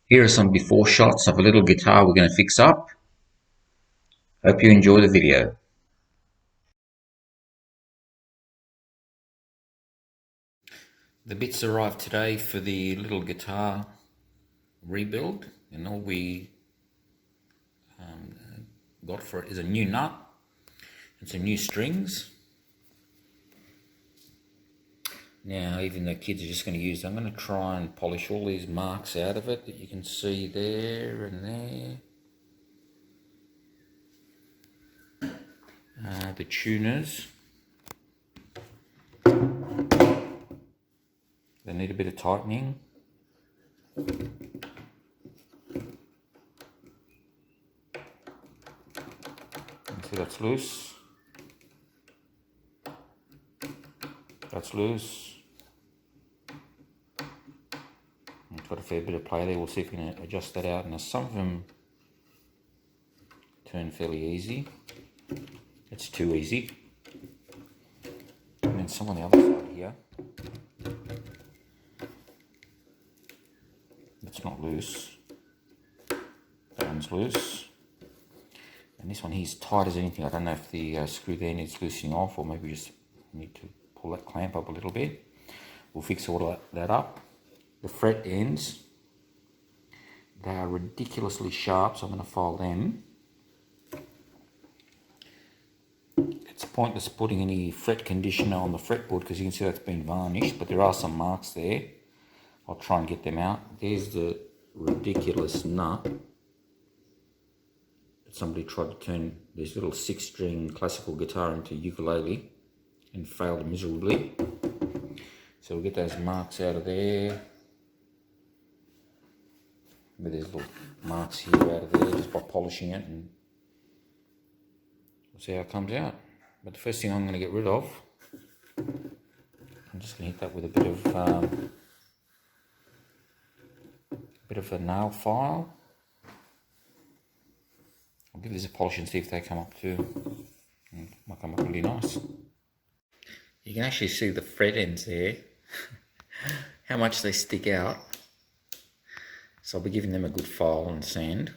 Here are some before shots of a little guitar we're going to fix up. Hope you enjoy the video. The bits arrived today for the little guitar rebuild, and all we got for it is a new nut and some new strings. Now, even the kids are just going to use it. I'm going to try and polish all these marks out of it that you can see there and there. The tuners, they need a bit of tightening. See, that's loose. That's loose. It's got a fair bit of play there. We'll see if we can adjust that out. Now, some of them turn fairly easy. It's too easy. And then some on the other side here. It's not loose. That one's loose. And this one here's tight as anything. I don't know if the screw there needs loosening off, or maybe we just need to pull that clamp up a little bit. We'll fix all of that up. The fret ends, they are ridiculously sharp, so I'm going to file them. It's pointless putting any fret conditioner on the fretboard because you can see that's been varnished, but there are some marks there. I'll try and get them out. There's the ridiculous nut that somebody tried to turn this little 6-string classical guitar into ukulele and failed miserably. So we'll get those marks out of there. But there's little marks here out of there just by polishing it, and we'll see how it comes out. But the first thing I'm going to get rid of, I'm just going to hit that with a bit of a nail file. I'll give these a polish and see if they come up too. It might come up really nice. You can actually see the fret ends there, how much they stick out. So I'll be giving them a good file and sand.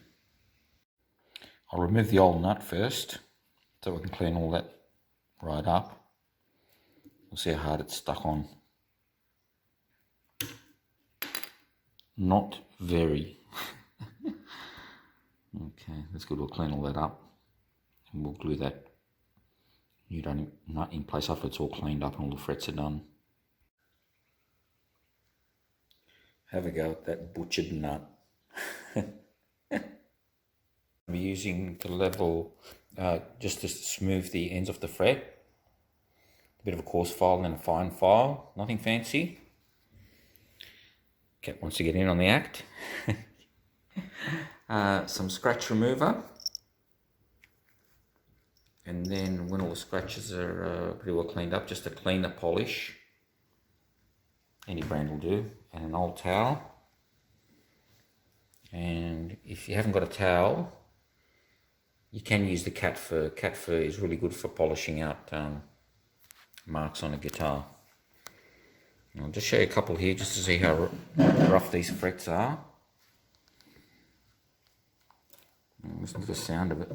I'll remove the old nut first, so we can clean all that right up. We'll see how hard it's stuck on. Not very. Okay, that's good. We'll clean all that up, and we'll glue that new nut in place after it's all cleaned up and all the frets are done. Have a go at that butchered nut. I'm using the level just to smooth the ends of the fret. A bit of a coarse file and a fine file, nothing fancy. Cat wants to get in on the act. Some scratch remover. And then when all the scratches are pretty well cleaned up, just a cleaner polish. Any brand will do. And an old towel. And if you haven't got a towel, you can use the cat fur. Cat fur is really good for polishing out marks on a guitar. I'll just show you a couple here just to see how rough these frets are. Listen to the sound of it.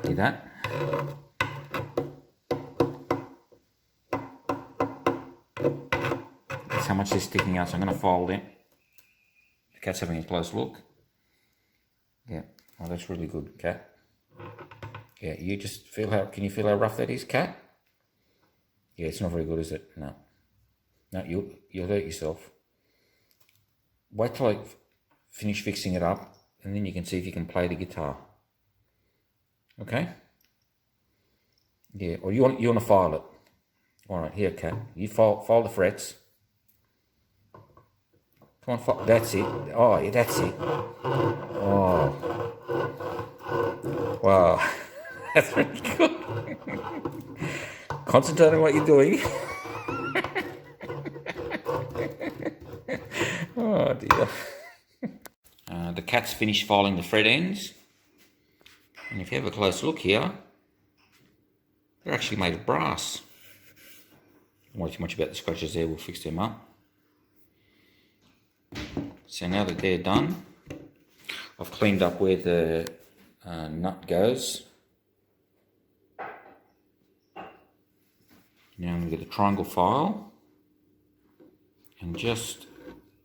Hear that? That's how much they're sticking out, so I'm going to fold it. The cat's having a close look. Yeah, oh, that's really good, cat. Yeah, you just feel how, can you feel how rough that is, cat? Yeah, it's not very good, is it? No. No, you'll hurt yourself. Wait till I finish fixing it up, and then you can see if you can play the guitar. Okay? Yeah, or you want to file it. Alright, here, cat. You file the frets. Come on, file. That's it. Oh, yeah, that's it. Oh. Wow. That's really good. Concentrate on what you're doing. Oh dear. The cat's finished filing the fret ends. And if you have a close look here, they're actually made of brass. Don't worry too much about the scratches there, we'll fix them up. So now that they're done, I've cleaned up where the nut goes. Now I'm going to get a triangle file and just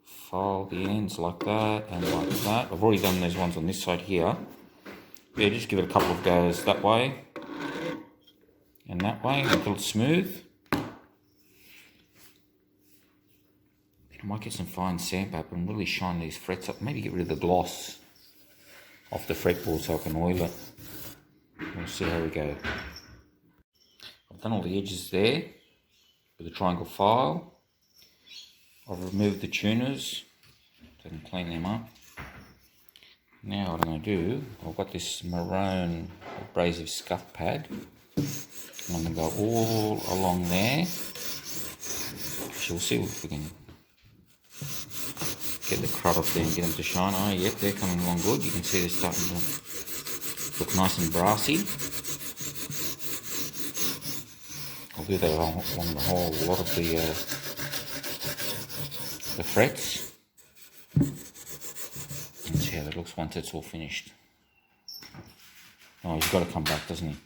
file the ends like that and like that. I've already done these ones on this side here. Yeah, just give it a couple of goes that way and that way until it's smooth. I might get some fine sandpaper and really shine these frets up. Maybe get rid of the gloss off the fretboard so I can oil it. We'll see how we go. I've done all the edges there with a triangle file. I've removed the tuners so I can clean them up. Now what I'm going to do, I've got this maroon abrasive scuff pad. And I'm going to go all along there. Actually, we'll see if we can get the crud off there and get them to shine. Oh, yep, they're coming along good. You can see they're starting to look nice and brassy. I'll do that along the whole lot of the frets. And see how that looks once it's all finished. Oh, he's got to come back, doesn't he?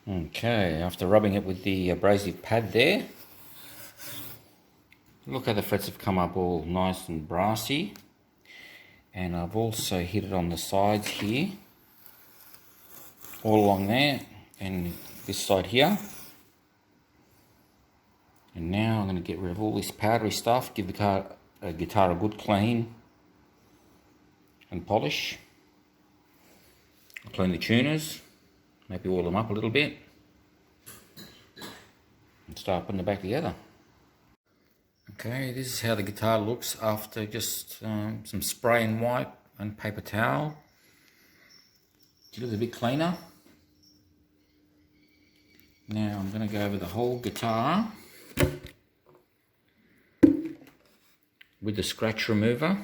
Okay, after rubbing it with the abrasive pad there, look how the frets have come up all nice and brassy. And I've also hit it on the sides here, all along there, and this side here. And now I'm going to get rid of all this powdery stuff, give the guitar a good clean and polish. I'll clean the tuners, maybe oil them up a little bit, and start putting it back together. Okay, this is how the guitar looks after just some spray and wipe and paper towel. It looks a bit cleaner. Now I'm going to go over the whole guitar with the scratch remover.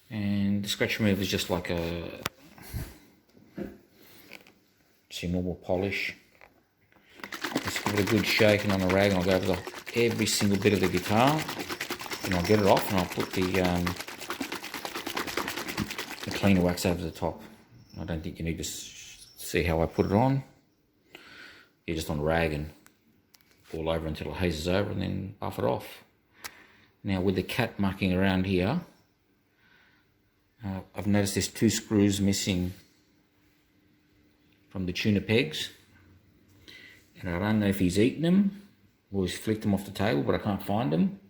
And the scratch remover is just like a normal polish. Just give it a good shaking on a rag, and I'll go over every single bit of the guitar, and I'll get it off, and I'll put the cleaner wax over the top. I don't think you need to see how I put it on. You're just on a rag and all over until it hazes over, and then buff it off. Now with the cat mucking around here, I've noticed there's 2 screws missing from the tuner pegs. And I don't know if he's eaten them or he's flicked them off the table, but I can't find them.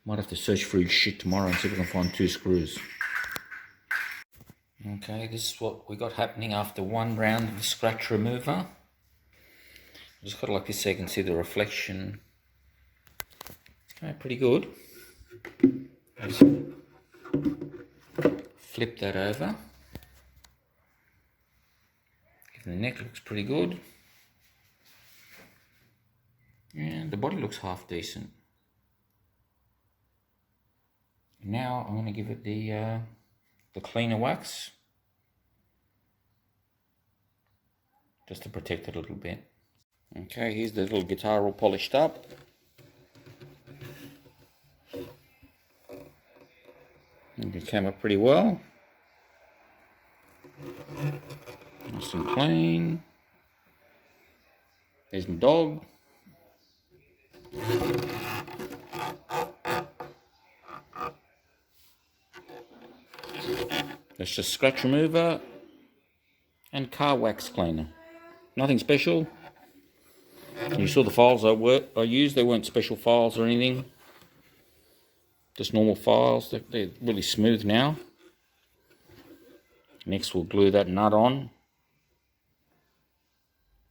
Might have to search through his shit tomorrow and see if I can find 2 screws. Okay, this is what we got happening after one round of the scratch remover. I just got it like this so you can see the reflection. It's coming out pretty good. I just flip that over. The neck looks pretty good, and the body looks half decent. Now I'm going to give it the cleaner wax, just to protect it a little bit. Okay, here's the little guitar all polished up. And it came up pretty well. Nice and clean. There's my dog. That's just scratch remover and car wax cleaner. Nothing special. You saw the files I used. They weren't special files or anything. Just normal files. They're really smooth now. Next we'll glue that nut on.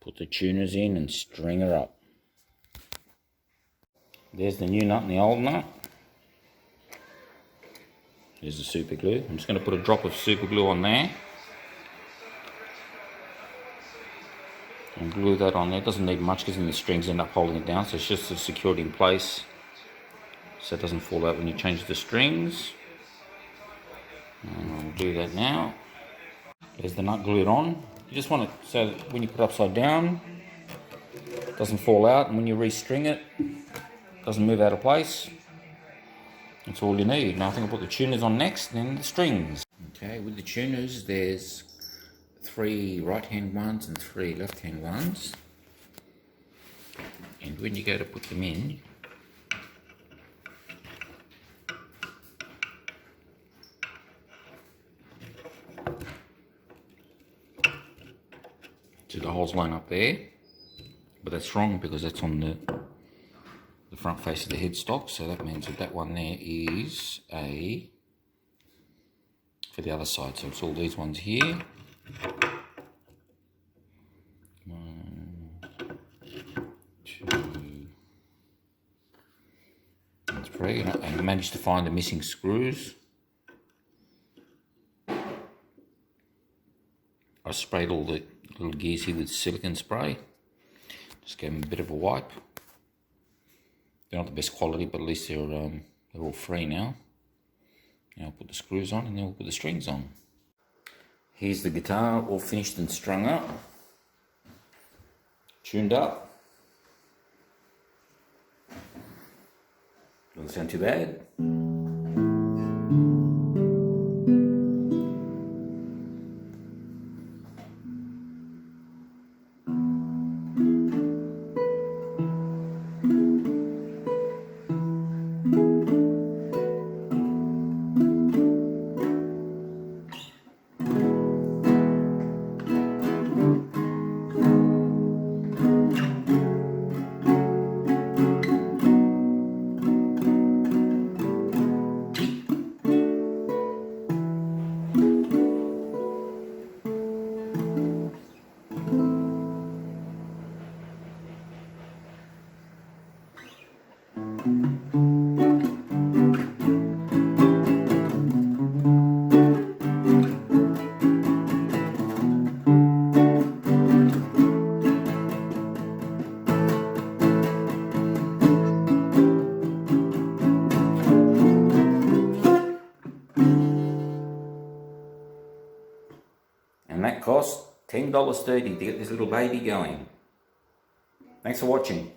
Put the tuners in and string her up. There's the new nut and the old nut. There's the super glue. I'm just going to put a drop of super glue on there. And glue that on there. It doesn't need much because then the strings end up holding it down. So it's just to secure it in place so it doesn't fall out when you change the strings. And I'll do that now. There's the nut glued on. You just want it so that when you put it upside down, doesn't fall out, and when you restring it, doesn't move out of place. That's all you need. Now I think I'll put the tuners on next, and then the strings. Okay, with the tuners, there's 3 right-hand ones and 3 left-hand ones. And when you go to put them in, so the holes line up there, but that's wrong because that's on the front face of the headstock, so that means that one there is a for the other side. So it's all these ones here. 1, 2, and 3, and I managed to find the missing screws. I sprayed all the little gears here with silicone spray. Just gave them a bit of a wipe. They're not the best quality, but at least they're all free now. Now I'll put the screws on, and then we'll put the strings on. Here's the guitar all finished and strung up, tuned up. Doesn't sound too bad. And that cost $10.30 to get this little baby going. Thanks for watching.